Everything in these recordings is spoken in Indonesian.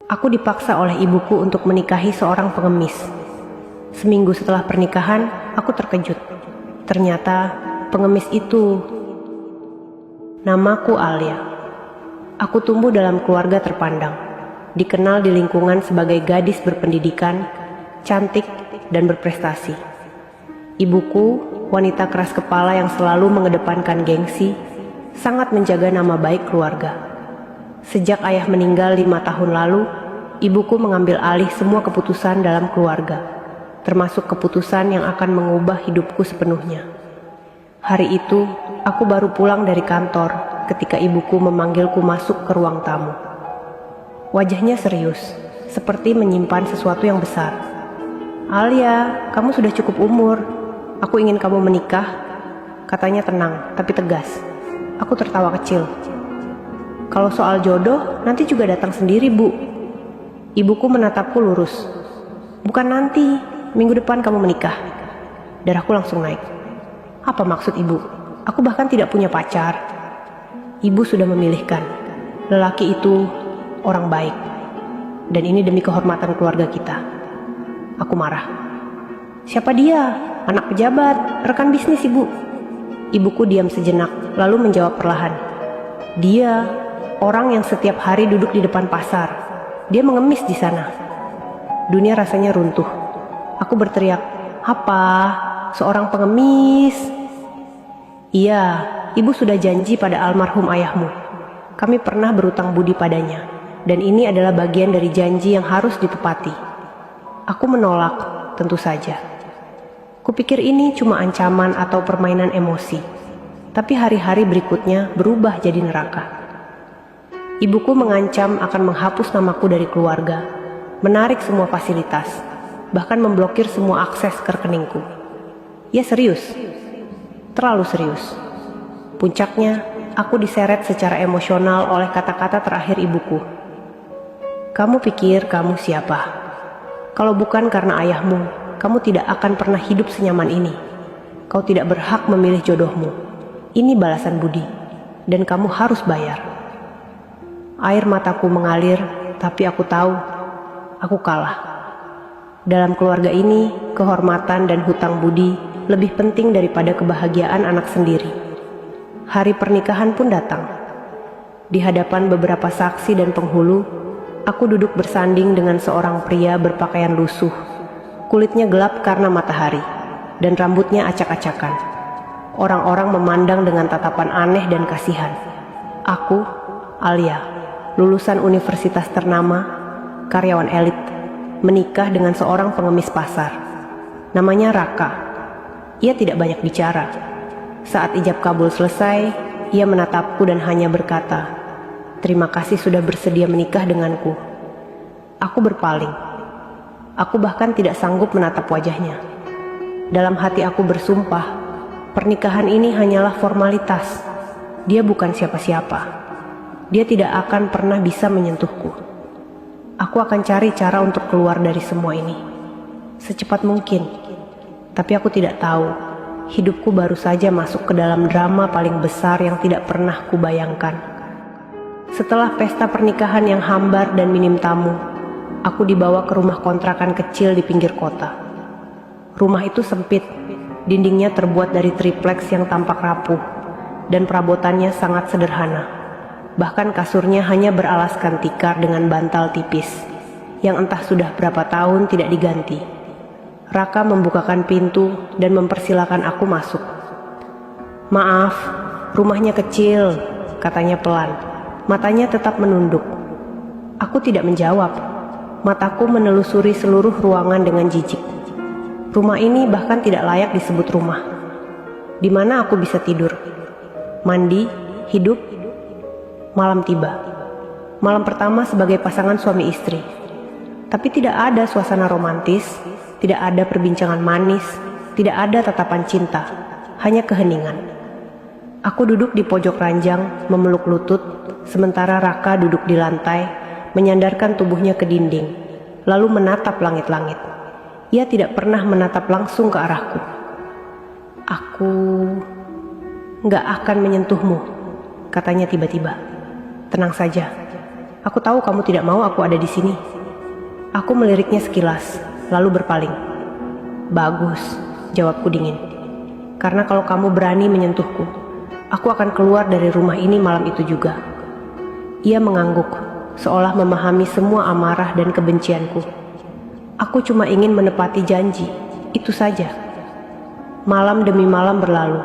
Aku dipaksa oleh ibuku untuk menikahi seorang pengemis. Seminggu setelah pernikahan, aku terkejut. Ternyata pengemis itu namaku Alia. Aku tumbuh dalam keluarga terpandang, dikenal di lingkungan sebagai gadis berpendidikan, cantik, dan berprestasi. Ibuku, wanita keras kepala yang selalu mengedepankan gengsi, sangat menjaga nama baik keluarga. Sejak ayah meninggal 5 tahun lalu, ibuku mengambil alih semua keputusan dalam keluarga, termasuk keputusan yang akan mengubah hidupku sepenuhnya. Hari itu, aku baru pulang dari kantor ketika ibuku memanggilku masuk ke ruang tamu. Wajahnya serius, seperti menyimpan sesuatu yang besar. "Alia, kamu sudah cukup umur. Aku ingin kamu menikah," katanya tenang tapi tegas. Aku tertawa kecil. "Kalau soal jodoh, nanti juga datang sendiri, Bu." Ibuku menatapku lurus. "Bukan nanti, minggu depan kamu menikah." Darahku langsung naik. Apa maksud ibu? Aku bahkan tidak punya pacar. Ibu sudah memilihkan. Lelaki itu orang baik. Dan ini demi kehormatan keluarga kita. Aku marah. "Siapa dia? Anak pejabat, rekan bisnis ibu." Ibuku diam sejenak, lalu menjawab perlahan. "Dia orang yang setiap hari duduk di depan pasar. Dia mengemis di sana." Dunia rasanya runtuh. Aku berteriak, "Apa? Seorang pengemis?" "Iya, ibu sudah janji pada almarhum ayahmu. Kami pernah berutang budi padanya, dan ini adalah bagian dari janji yang harus ditepati." Aku menolak, tentu saja. Kupikir ini cuma ancaman atau permainan emosi, tapi hari-hari berikutnya berubah jadi neraka. Ibuku mengancam akan menghapus namaku dari keluarga, menarik semua fasilitas, bahkan memblokir semua akses ke rekeningku. Ya serius, terlalu serius. Puncaknya, aku diseret secara emosional oleh kata-kata terakhir ibuku. "Kamu pikir kamu siapa? Kalau bukan karena ayahmu, kamu tidak akan pernah hidup senyaman ini. Kau tidak berhak memilih jodohmu. Ini balasan budi, dan kamu harus bayar." Air mataku mengalir, tapi aku tahu, aku kalah. Dalam keluarga ini, kehormatan dan hutang budi lebih penting daripada kebahagiaan anak sendiri. Hari pernikahan pun datang. Di hadapan beberapa saksi dan penghulu, aku duduk bersanding dengan seorang pria berpakaian lusuh. Kulitnya gelap karena matahari, dan rambutnya acak-acakan. Orang-orang memandang dengan tatapan aneh dan kasihan. Aku, Alia, lulusan universitas ternama, karyawan elit, menikah dengan seorang pengemis pasar. Namanya Raka. Ia tidak banyak bicara. Saat ijab kabul selesai, ia menatapku dan hanya berkata, "Terima kasih sudah bersedia menikah denganku." Aku berpaling. Aku bahkan tidak sanggup menatap wajahnya. Dalam hati aku bersumpah, pernikahan ini hanyalah formalitas. Dia bukan siapa-siapa. Dia tidak akan pernah bisa menyentuhku. Aku akan cari cara untuk keluar dari semua ini secepat mungkin. Tapi aku tidak tahu, hidupku baru saja masuk ke dalam drama paling besar yang tidak pernah kubayangkan. Setelah pesta pernikahan yang hambar dan minim tamu, aku dibawa ke rumah kontrakan kecil di pinggir kota. Rumah itu sempit, dindingnya terbuat dari triplex yang tampak rapuh, dan perabotannya sangat sederhana. Bahkan kasurnya hanya beralaskan tikar dengan bantal tipis, yang entah sudah berapa tahun tidak diganti. Raka membukakan pintu dan mempersilakan aku masuk. "Maaf, rumahnya kecil," katanya pelan. Matanya tetap menunduk. Aku tidak menjawab. Mataku menelusuri seluruh ruangan dengan jijik. Rumah ini bahkan tidak layak disebut rumah. Di mana aku bisa tidur? Mandi? Hidup? Malam tiba. Malam pertama sebagai pasangan suami istri. Tapi tidak ada suasana romantis, tidak ada perbincangan manis, tidak ada tatapan cinta, hanya keheningan. Aku duduk di pojok ranjang, memeluk lutut, sementara Raka duduk di lantai, menyandarkan tubuhnya ke dinding, lalu menatap langit-langit. Ia tidak pernah menatap langsung ke arahku. "Aku gak akan menyentuhmu," katanya tiba-tiba. "Tenang saja, Aku tahu kamu tidak mau aku ada di sini. Aku meliriknya sekilas, lalu berpaling. Bagus, jawabku dingin. Karena kalau kamu berani menyentuhku, aku akan keluar dari rumah ini malam itu juga. Ia mengangguk, seolah memahami semua amarah dan kebencianku. Aku cuma ingin menepati janji, itu saja. Malam demi malam berlalu.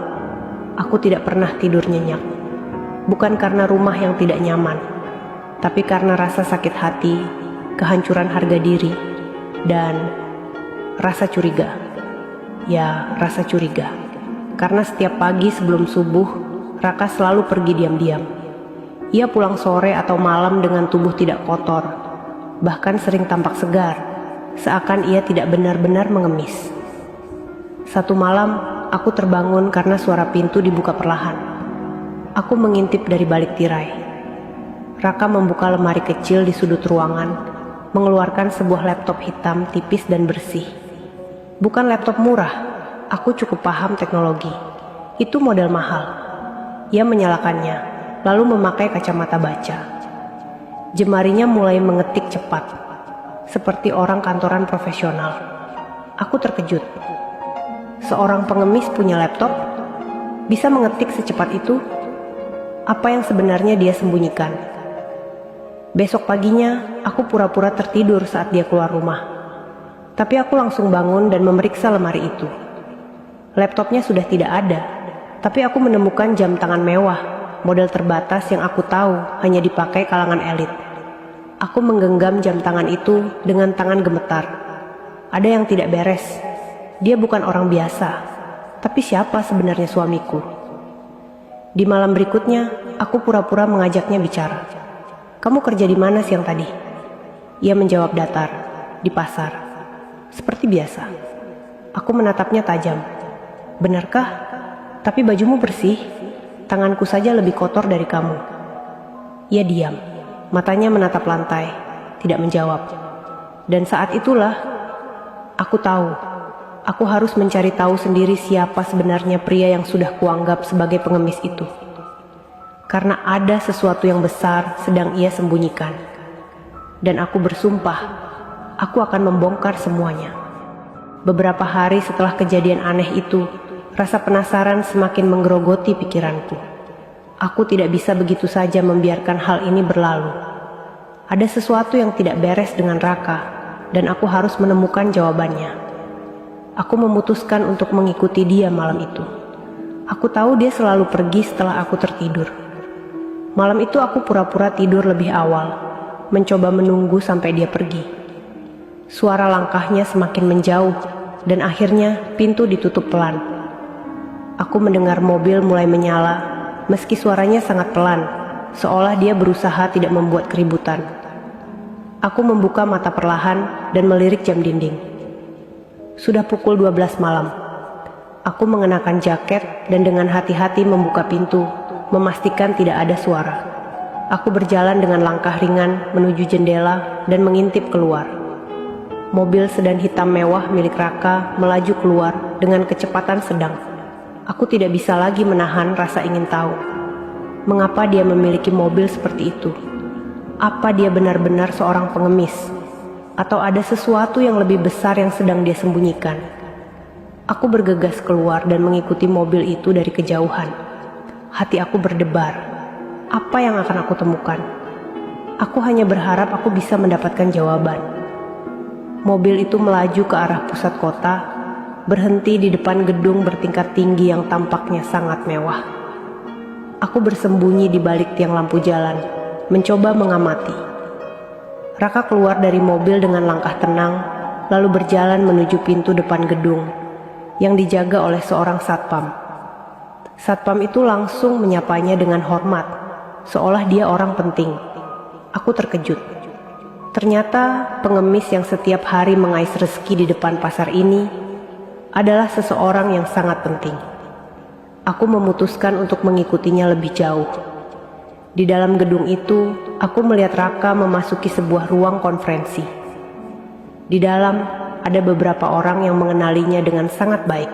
Aku tidak pernah tidur nyenyak. Bukan karena rumah yang tidak nyaman, tapi karena rasa sakit hati, kehancuran harga diri, dan rasa curiga. Ya, rasa curiga. Karena setiap pagi sebelum subuh, Raka selalu pergi diam-diam. Ia pulang sore atau malam dengan tubuh tidak kotor, bahkan sering tampak segar, seakan ia tidak benar-benar mengemis. Satu malam, aku terbangun karena suara pintu dibuka perlahan. Aku mengintip dari balik tirai. Raka membuka lemari kecil di sudut ruangan, mengeluarkan sebuah laptop hitam tipis dan bersih. Bukan laptop murah, aku cukup paham teknologi. Itu model mahal. Ia menyalakannya, lalu memakai kacamata baca. Jemarinya mulai mengetik cepat, seperti orang kantoran profesional. Aku terkejut. Seorang pengemis punya laptop? Bisa mengetik secepat itu? Apa yang sebenarnya dia sembunyikan? Besok paginya, aku pura-pura tertidur saat dia keluar rumah. Tapi aku langsung bangun dan memeriksa lemari itu. Laptopnya sudah tidak ada, tapi aku menemukan jam tangan mewah, model terbatas yang aku tahu hanya dipakai kalangan elit. Aku menggenggam jam tangan itu dengan tangan gemetar. Ada yang tidak beres. Dia bukan orang biasa, tapi siapa sebenarnya suamiku? Di malam berikutnya, aku pura-pura mengajaknya bicara. Kamu kerja di mana siang tadi? Ia menjawab datar, di pasar. Seperti biasa. Aku menatapnya tajam. Benarkah? Tapi bajumu bersih. Tanganku saja lebih kotor dari kamu. Ia diam. Matanya menatap lantai, tidak menjawab. Dan saat itulah, aku tahu. Aku harus mencari tahu sendiri siapa sebenarnya pria yang sudah kuanggap sebagai pengemis itu. Karena ada sesuatu yang besar sedang ia sembunyikan. Dan aku bersumpah, aku akan membongkar semuanya. Beberapa hari setelah kejadian aneh itu, rasa penasaran semakin menggerogoti pikiranku. Aku tidak bisa begitu saja membiarkan hal ini berlalu. Ada sesuatu yang tidak beres dengan Raka, dan aku harus menemukan jawabannya. Aku memutuskan untuk mengikuti dia malam itu. Aku tahu dia selalu pergi setelah aku tertidur. Malam itu aku pura-pura tidur lebih awal, mencoba menunggu sampai dia pergi. Suara langkahnya semakin menjauh, dan akhirnya pintu ditutup pelan. Aku mendengar mobil mulai menyala, meski suaranya sangat pelan, seolah dia berusaha tidak membuat keributan. Aku membuka mata perlahan dan melirik jam dinding. Sudah pukul 12 malam. Aku mengenakan jaket dan dengan hati-hati membuka pintu, memastikan tidak ada suara. Aku berjalan dengan langkah ringan menuju jendela dan mengintip keluar. Mobil sedan hitam mewah milik Raka melaju keluar dengan kecepatan sedang. Aku tidak bisa lagi menahan rasa ingin tahu. Mengapa dia memiliki mobil seperti itu? Apa dia benar-benar seorang pengemis? Atau ada sesuatu yang lebih besar yang sedang dia sembunyikan? Aku bergegas keluar dan mengikuti mobil itu dari kejauhan. Hati aku berdebar. Apa yang akan aku temukan? Aku hanya berharap aku bisa mendapatkan jawaban. Mobil itu melaju ke arah pusat kota, berhenti di depan gedung bertingkat tinggi yang tampaknya sangat mewah. Aku bersembunyi di balik tiang lampu jalan, mencoba mengamati. Raka keluar dari mobil dengan langkah tenang, lalu berjalan menuju pintu depan gedung, yang dijaga oleh seorang satpam. Satpam itu langsung menyapanya dengan hormat, seolah dia orang penting. Aku terkejut. Ternyata pengemis yang setiap hari mengais rezeki di depan pasar ini adalah seseorang yang sangat penting. Aku memutuskan untuk mengikutinya lebih jauh. Di dalam gedung itu, aku melihat Raka memasuki sebuah ruang konferensi. Di dalam, ada beberapa orang yang mengenalinya dengan sangat baik.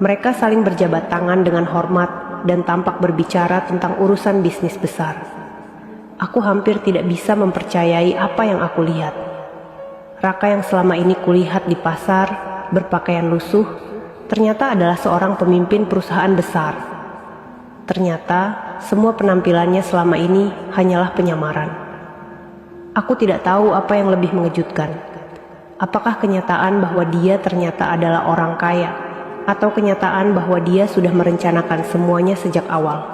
Mereka saling berjabat tangan dengan hormat dan tampak berbicara tentang urusan bisnis besar. Aku hampir tidak bisa mempercayai apa yang aku lihat. Raka yang selama ini kulihat di pasar, berpakaian lusuh, ternyata adalah seorang pemimpin perusahaan besar. Ternyata semua penampilannya selama ini hanyalah penyamaran. Aku tidak tahu apa yang lebih mengejutkan. Apakah kenyataan bahwa dia ternyata adalah orang kaya, atau kenyataan bahwa dia sudah merencanakan semuanya sejak awal?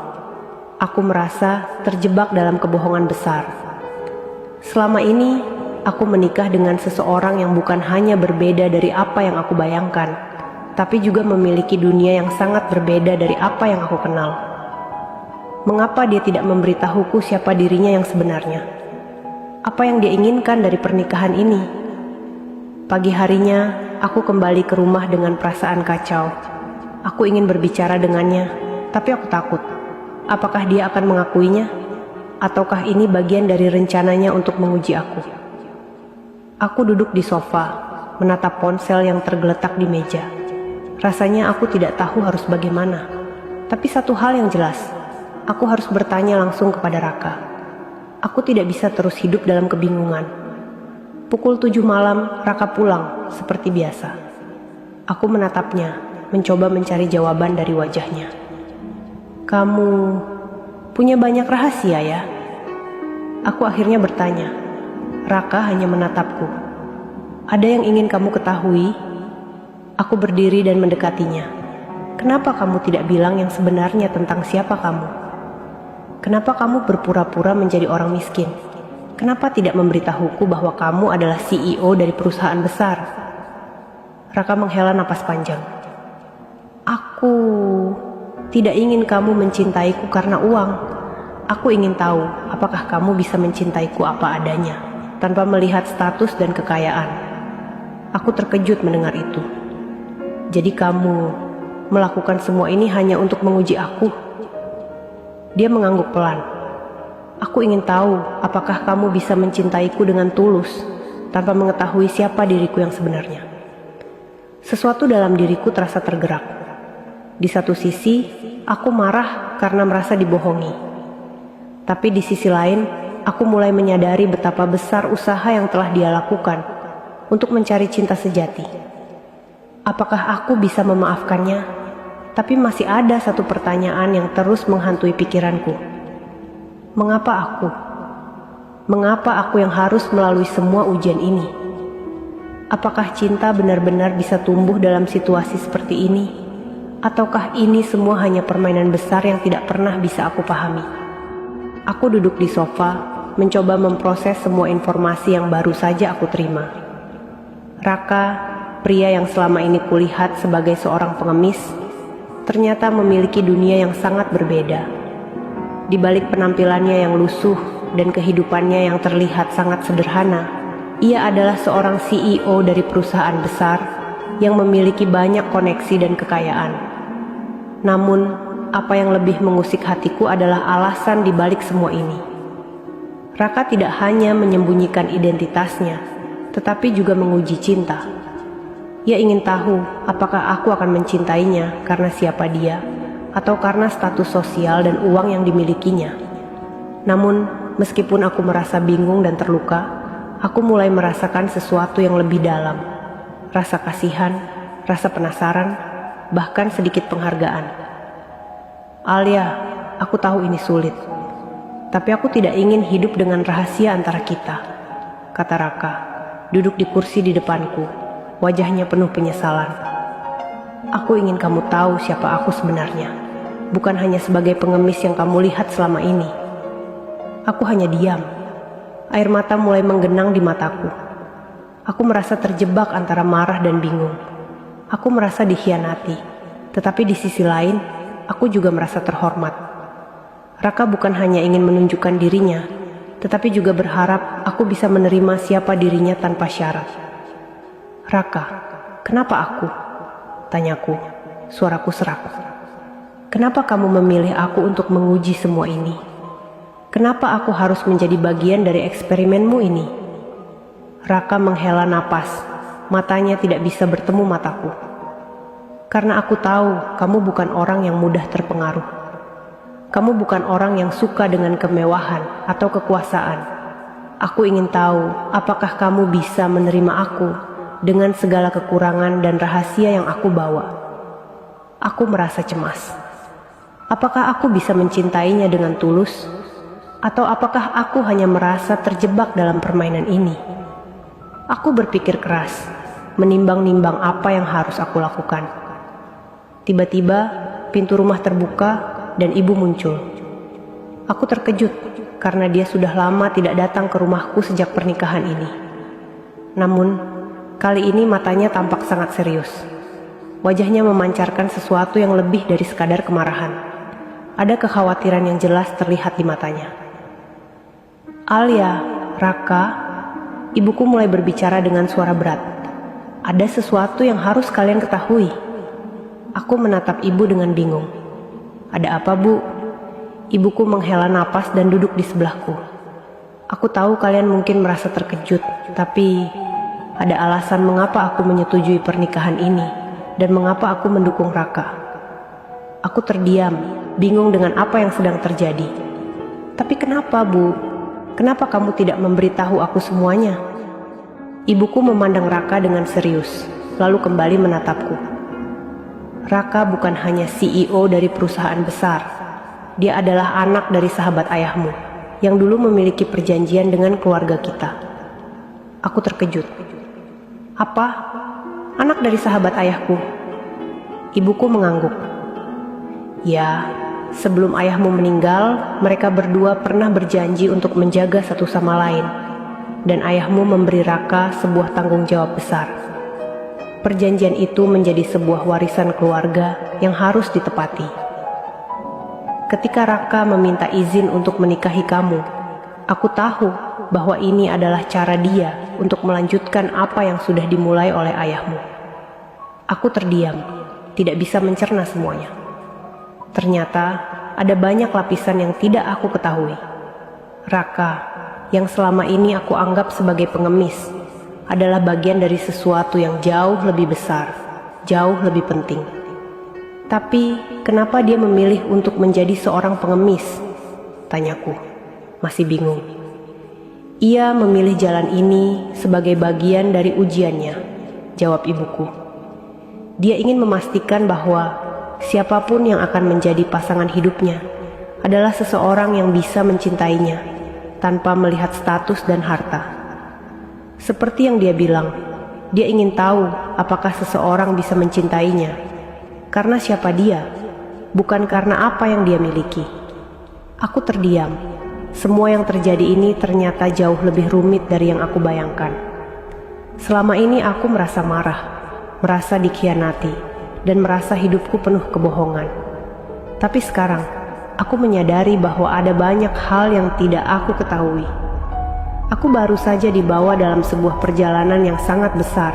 Aku merasa terjebak dalam kebohongan besar. Selama ini, aku menikah dengan seseorang yang bukan hanya berbeda dari apa yang aku bayangkan, tapi juga memiliki dunia yang sangat berbeda dari apa yang aku kenal. Mengapa dia tidak memberitahuku siapa dirinya yang sebenarnya? Apa yang dia inginkan dari pernikahan ini? Pagi harinya, aku kembali ke rumah dengan perasaan kacau. Aku ingin berbicara dengannya, tapi aku takut. Apakah dia akan mengakuinya? Ataukah ini bagian dari rencananya untuk menguji aku? Aku duduk di sofa, menatap ponsel yang tergeletak di meja. Rasanya aku tidak tahu harus bagaimana. Tapi satu hal yang jelas, aku harus bertanya langsung kepada Raka. Aku tidak bisa terus hidup dalam kebingungan. Pukul 7 malam, Raka pulang seperti biasa. Aku menatapnya, mencoba mencari jawaban dari wajahnya. Kamu punya banyak rahasia ya? Aku akhirnya bertanya. Raka hanya menatapku. Ada yang ingin kamu ketahui? Aku berdiri dan mendekatinya. Kenapa kamu tidak bilang yang sebenarnya tentang siapa kamu? Kenapa kamu berpura-pura menjadi orang miskin? Kenapa tidak memberitahuku bahwa kamu adalah CEO dari perusahaan besar? Raka menghela napas panjang. Aku tidak ingin kamu mencintaiku karena uang. Aku ingin tahu apakah kamu bisa mencintaiku apa adanya, tanpa melihat status dan kekayaan. Aku terkejut mendengar itu. Jadi kamu melakukan semua ini hanya untuk menguji aku? Dia mengangguk pelan. Aku ingin tahu apakah kamu bisa mencintaiku dengan tulus, tanpa mengetahui siapa diriku yang sebenarnya. Sesuatu dalam diriku terasa tergerak. Di satu sisi, aku marah karena merasa dibohongi. Tapi di sisi lain, aku mulai menyadari betapa besar usaha yang telah dia lakukan untuk mencari cinta sejati. Apakah aku bisa memaafkannya? Tapi masih ada satu pertanyaan yang terus menghantui pikiranku. Mengapa aku? Mengapa aku yang harus melalui semua ujian ini? Apakah cinta benar-benar bisa tumbuh dalam situasi seperti ini? Ataukah ini semua hanya permainan besar yang tidak pernah bisa aku pahami? Aku duduk di sofa, mencoba memproses semua informasi yang baru saja aku terima. Raka, pria yang selama ini kulihat sebagai seorang pengemis, ternyata memiliki dunia yang sangat berbeda. Di balik penampilannya yang lusuh dan kehidupannya yang terlihat sangat sederhana, ia adalah seorang CEO dari perusahaan besar yang memiliki banyak koneksi dan kekayaan. Namun, apa yang lebih mengusik hatiku adalah alasan di balik semua ini. Raka tidak hanya menyembunyikan identitasnya, tetapi juga menguji cinta. Ia ingin tahu apakah aku akan mencintainya karena siapa dia, atau karena status sosial dan uang yang dimilikinya. Namun, meskipun aku merasa bingung dan terluka, aku mulai merasakan sesuatu yang lebih dalam. Rasa kasihan, rasa penasaran, bahkan sedikit penghargaan. Alia, aku tahu ini sulit, tapi aku tidak ingin hidup dengan rahasia antara kita, kata Raka, duduk di kursi di depanku, wajahnya penuh penyesalan. Aku ingin kamu tahu siapa aku sebenarnya, bukan hanya sebagai pengemis yang kamu lihat selama ini. Aku hanya diam. Air mata mulai menggenang di mataku. Aku merasa terjebak antara marah dan bingung. Aku merasa dikhianati, tetapi di sisi lain, aku juga merasa terhormat. Raka bukan hanya ingin menunjukkan dirinya, tetapi juga berharap aku bisa menerima siapa dirinya tanpa syarat. Raka, kenapa aku? Tanyaku, suaraku serak. Kenapa kamu memilih aku untuk menguji semua ini? Kenapa aku harus menjadi bagian dari eksperimenmu ini? Raka menghela napas, matanya tidak bisa bertemu mataku. Karena aku tahu kamu bukan orang yang mudah terpengaruh. Kamu bukan orang yang suka dengan kemewahan atau kekuasaan. Aku ingin tahu apakah kamu bisa menerima aku dengan segala kekurangan dan rahasia yang aku bawa. Aku merasa cemas. Apakah aku bisa mencintainya dengan tulus? Atau apakah aku hanya merasa terjebak dalam permainan ini? Aku berpikir keras, menimbang-nimbang apa yang harus aku lakukan. Tiba-tiba, pintu rumah terbuka dan ibu muncul. Aku terkejut karena dia sudah lama tidak datang ke rumahku sejak pernikahan ini. Namun, kali ini matanya tampak sangat serius. Wajahnya memancarkan sesuatu yang lebih dari sekadar kemarahan. Ada kekhawatiran yang jelas terlihat di matanya. "Alia, Raka," ibuku mulai berbicara dengan suara berat. "Ada sesuatu yang harus kalian ketahui." Aku menatap ibu dengan bingung. "Ada apa, Bu?" Ibuku menghela napas dan duduk di sebelahku. "Aku tahu kalian mungkin merasa terkejut, tapi ada alasan mengapa aku menyetujui pernikahan ini dan mengapa aku mendukung Raka." Aku terdiam, bingung dengan apa yang sedang terjadi. "Tapi kenapa, Bu? Kenapa kamu tidak memberitahu aku semuanya?" Ibuku memandang Raka dengan serius, lalu kembali menatapku. "Raka bukan hanya CEO dari perusahaan besar. Dia adalah anak dari sahabat ayahmu, yang dulu memiliki perjanjian dengan keluarga kita." Aku terkejut. "Apa? Anak dari sahabat ayahku?" Ibuku mengangguk. "Ya, sebelum ayahmu meninggal, mereka berdua pernah berjanji untuk menjaga satu sama lain, dan ayahmu memberi Raka sebuah tanggung jawab besar. Perjanjian itu menjadi sebuah warisan keluarga yang harus ditepati. Ketika Raka meminta izin untuk menikahi kamu, aku tahu bahwa ini adalah cara dia untuk melanjutkan apa yang sudah dimulai oleh ayahmu." Aku terdiam, tidak bisa mencerna semuanya. Ternyata ada banyak lapisan yang tidak aku ketahui. Raka, yang selama ini aku anggap sebagai pengemis, adalah bagian dari sesuatu yang jauh lebih besar, jauh lebih penting. "Tapi kenapa dia memilih untuk menjadi seorang pengemis?" tanyaku, masih bingung. "Ia memilih jalan ini sebagai bagian dari ujiannya," jawab ibuku. "Dia ingin memastikan bahwa siapapun yang akan menjadi pasangan hidupnya adalah seseorang yang bisa mencintainya tanpa melihat status dan harta. Seperti yang dia bilang, dia ingin tahu apakah seseorang bisa mencintainya karena siapa dia, bukan karena apa yang dia miliki." Aku terdiam. Semua yang terjadi ini ternyata jauh lebih rumit dari yang aku bayangkan. Selama ini aku merasa marah, merasa dikhianati, dan merasa hidupku penuh kebohongan. Tapi sekarang, aku menyadari bahwa ada banyak hal yang tidak aku ketahui. Aku baru saja dibawa dalam sebuah perjalanan yang sangat besar,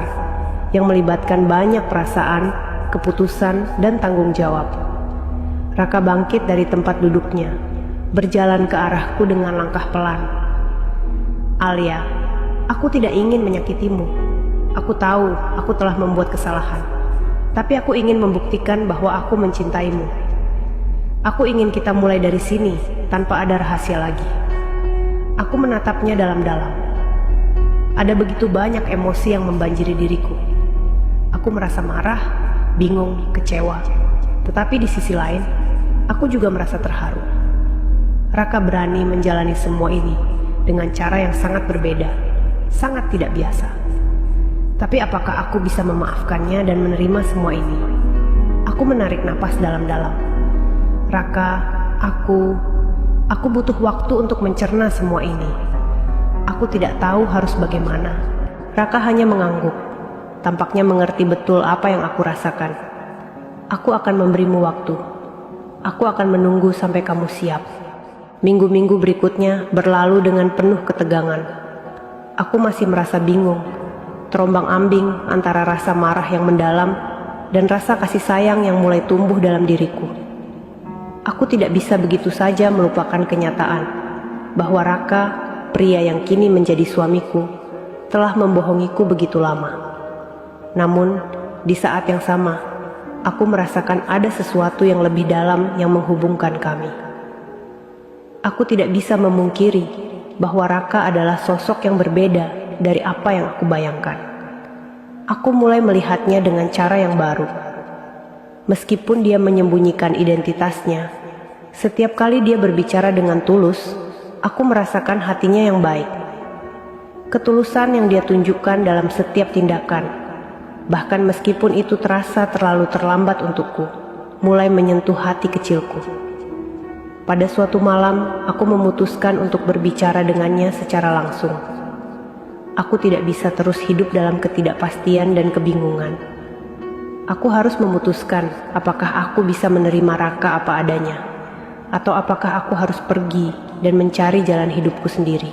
yang melibatkan banyak perasaan, keputusan, dan tanggung jawab. Raka bangkit dari tempat duduknya, berjalan ke arahku dengan langkah pelan. "Alia, aku tidak ingin menyakitimu. Aku tahu aku telah membuat kesalahan. Tapi aku ingin membuktikan bahwa aku mencintaimu. Aku ingin kita mulai dari sini, tanpa ada rahasia lagi." Aku menatapnya dalam-dalam. Ada begitu banyak emosi yang membanjiri diriku. Aku merasa marah, bingung, kecewa. Tetapi di sisi lain, aku juga merasa terharu. Raka berani menjalani semua ini dengan cara yang sangat berbeda, sangat tidak biasa. Tapi apakah aku bisa memaafkannya dan menerima semua ini? Aku menarik napas dalam-dalam. "Raka, Aku butuh waktu untuk mencerna semua ini. Aku tidak tahu harus bagaimana." Raka hanya mengangguk, tampaknya mengerti betul apa yang aku rasakan. "Aku akan memberimu waktu. Aku akan menunggu sampai kamu siap." Minggu-minggu berikutnya berlalu dengan penuh ketegangan. Aku masih merasa bingung, terombang-ambing antara rasa marah yang mendalam dan rasa kasih sayang yang mulai tumbuh dalam diriku. Aku tidak bisa begitu saja melupakan kenyataan bahwa Raka, pria yang kini menjadi suamiku, telah membohongiku begitu lama. Namun, di saat yang sama, aku merasakan ada sesuatu yang lebih dalam yang menghubungkan kami. Aku tidak bisa memungkiri bahwa Raka adalah sosok yang berbeda dari apa yang aku bayangkan. Aku mulai melihatnya dengan cara yang baru. Meskipun dia menyembunyikan identitasnya, setiap kali dia berbicara dengan tulus, aku merasakan hatinya yang baik. Ketulusan yang dia tunjukkan dalam setiap tindakan, bahkan meskipun itu terasa terlalu terlambat untukku, mulai menyentuh hati kecilku. Pada suatu malam, aku memutuskan untuk berbicara dengannya secara langsung. Aku tidak bisa terus hidup dalam ketidakpastian dan kebingungan. Aku harus memutuskan apakah aku bisa menerima Raka apa adanya, atau apakah aku harus pergi dan mencari jalan hidupku sendiri.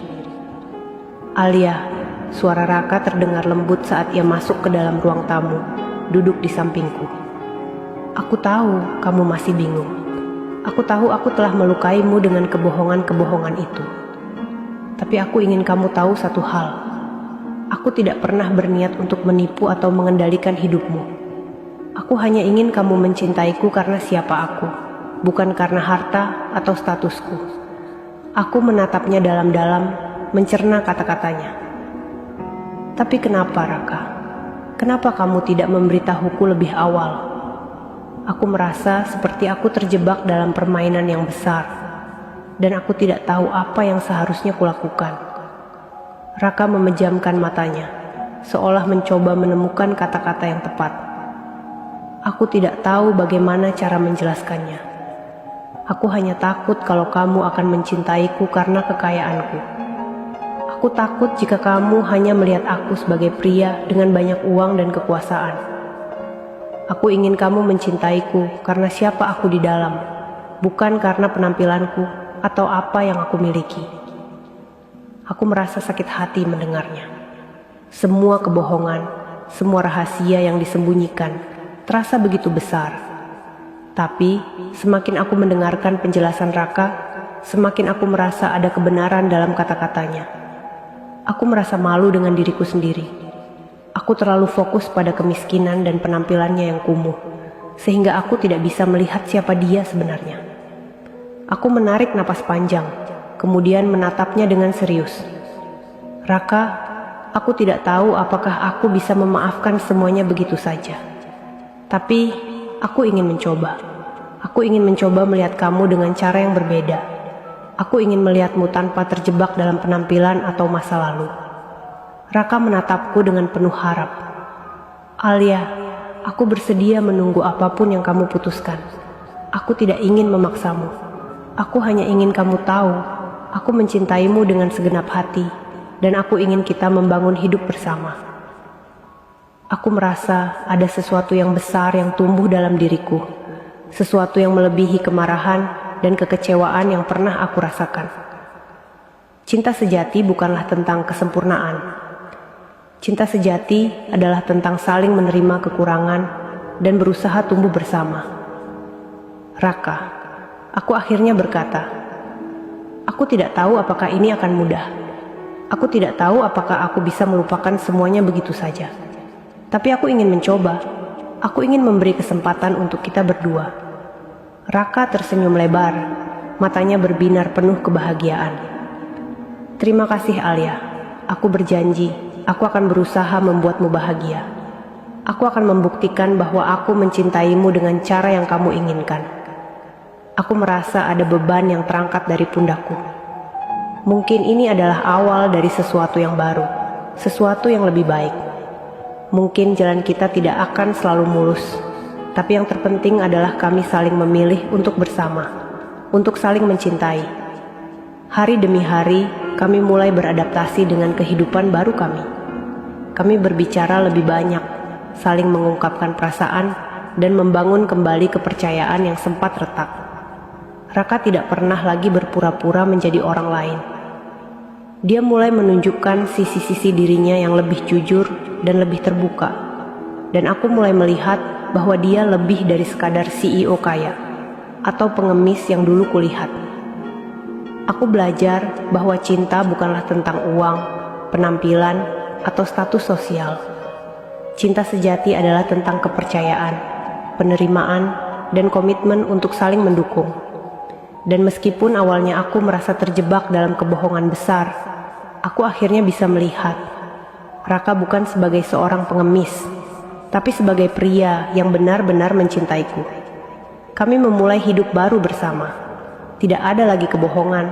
Alia, suara Raka terdengar lembut saat ia masuk ke dalam ruang tamu, duduk di sampingku. Aku tahu kamu masih bingung. Aku tahu aku telah melukaimu dengan kebohongan-kebohongan itu. Tapi aku ingin kamu tahu satu hal. Aku tidak pernah berniat untuk menipu atau mengendalikan hidupmu. Aku hanya ingin kamu mencintaiku karena siapa aku, bukan karena harta atau statusku. Aku menatapnya dalam-dalam, mencerna kata-katanya. Tapi kenapa, Raka? Kenapa kamu tidak memberitahuku lebih awal? Aku merasa seperti aku terjebak dalam permainan yang besar, dan aku tidak tahu apa yang seharusnya kulakukan. Raka memejamkan matanya, seolah mencoba menemukan kata-kata yang tepat. Aku tidak tahu bagaimana cara menjelaskannya. Aku hanya takut kalau kamu akan mencintaiku karena kekayaanku. Aku takut jika kamu hanya melihat aku sebagai pria dengan banyak uang dan kekuasaan. Aku ingin kamu mencintaiku karena siapa aku di dalam, bukan karena penampilanku atau apa yang aku miliki. Aku merasa sakit hati mendengarnya. Semua kebohongan, semua rahasia yang disembunyikan terasa begitu besar. Tapi semakin aku mendengarkan penjelasan Raka, semakin aku merasa ada kebenaran dalam kata-katanya. Aku merasa malu dengan diriku sendiri. Aku terlalu fokus pada kemiskinan dan penampilannya yang kumuh, sehingga aku tidak bisa melihat siapa dia sebenarnya. Aku menarik napas panjang, kemudian menatapnya dengan serius. Raka, aku tidak tahu apakah aku bisa memaafkan semuanya begitu saja. Tapi, aku ingin mencoba. Aku ingin mencoba melihat kamu dengan cara yang berbeda. Aku ingin melihatmu tanpa terjebak dalam penampilan atau masa lalu. Raka menatapku dengan penuh harap. Alia, aku bersedia menunggu apapun yang kamu putuskan. Aku tidak ingin memaksamu. Aku hanya ingin kamu tahu, aku mencintaimu dengan segenap hati, dan aku ingin kita membangun hidup bersama. Aku merasa ada sesuatu yang besar yang tumbuh dalam diriku, sesuatu yang melebihi kemarahan dan kekecewaan yang pernah aku rasakan. Cinta sejati bukanlah tentang kesempurnaan. Cinta sejati adalah tentang saling menerima kekurangan dan berusaha tumbuh bersama. Raka, aku akhirnya berkata, aku tidak tahu apakah ini akan mudah. Aku tidak tahu apakah aku bisa melupakan semuanya begitu saja. Tapi aku ingin mencoba. Aku ingin memberi kesempatan untuk kita berdua. Raka tersenyum lebar, matanya berbinar penuh kebahagiaan. Terima kasih Alia, aku berjanji. Aku akan berusaha membuatmu bahagia. Aku akan membuktikan bahwa aku mencintaimu dengan cara yang kamu inginkan. Aku merasa ada beban yang terangkat dari pundakku. Mungkin ini adalah awal dari sesuatu yang baru, sesuatu yang lebih baik. Mungkin jalan kita tidak akan selalu mulus, tapi yang terpenting adalah kami saling memilih untuk bersama, untuk saling mencintai. Hari demi hari, kami mulai beradaptasi dengan kehidupan baru kami. Kami berbicara lebih banyak, saling mengungkapkan perasaan, dan membangun kembali kepercayaan yang sempat retak. Raka tidak pernah lagi berpura-pura menjadi orang lain. Dia mulai menunjukkan sisi-sisi dirinya yang lebih jujur dan lebih terbuka. Dan aku mulai melihat bahwa dia lebih dari sekadar CEO kaya, atau pengemis yang dulu kulihat. Aku belajar bahwa cinta bukanlah tentang uang, penampilan, atau status sosial. Cinta sejati adalah tentang kepercayaan, penerimaan, dan komitmen untuk saling mendukung. Dan meskipun awalnya aku merasa terjebak dalam kebohongan besar, aku akhirnya bisa melihat Raka bukan sebagai seorang pengemis, tapi sebagai pria yang benar-benar mencintaiku. Kami memulai hidup baru bersama. Tidak ada lagi kebohongan,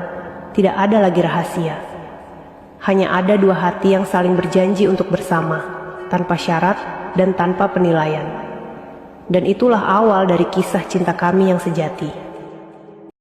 tidak ada lagi rahasia. Hanya ada dua hati yang saling berjanji untuk bersama, tanpa syarat dan tanpa penilaian. Dan itulah awal dari kisah cinta kami yang sejati.